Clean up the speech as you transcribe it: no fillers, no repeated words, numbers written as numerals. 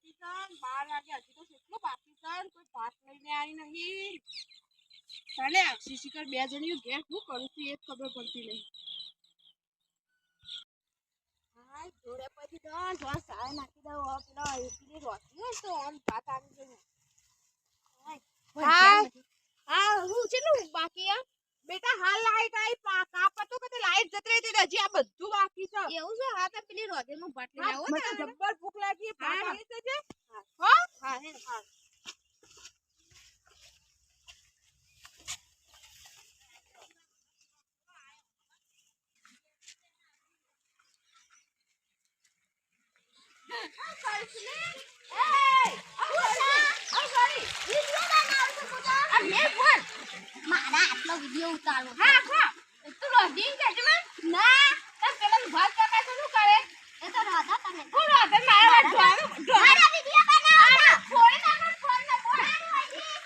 બાકી છે 12 વાગે હજી તો કેટલું બાકી છે કોઈ ભાત લઈને આવી નહીં ચાલે શિશિકર બે જણીઓ ઘેર શું કરું છું એ ખબર પડતી નહીં હા જોડે પછી તો જો સાય નાખી દઉં પેલા એકલી રોટી હોય તો આમ ભાત આવી જવું હા હા હું ચેલું બાકી આ બેટા હાલ લાઈટ આવી કાપ તો કે લાઈટ જતી રહી હજી આ બધું બાકી છે એવું છે હા તો પેલી રોધેનું ભાત લઈ આવો મને જબ્બર ભૂખ લાગી ભાત આવી જશે હો હા હે હા મારા આટલો વિડિયો ઉતારો હા હા તું રોધી કે છે ના તો પેલા ભાત કાપા તો શું કરે એ તો રાધા તને હું રોધે મારા મારા વિડિયો બનાવો ફોન ના ફોન ના ફોન ના ફોન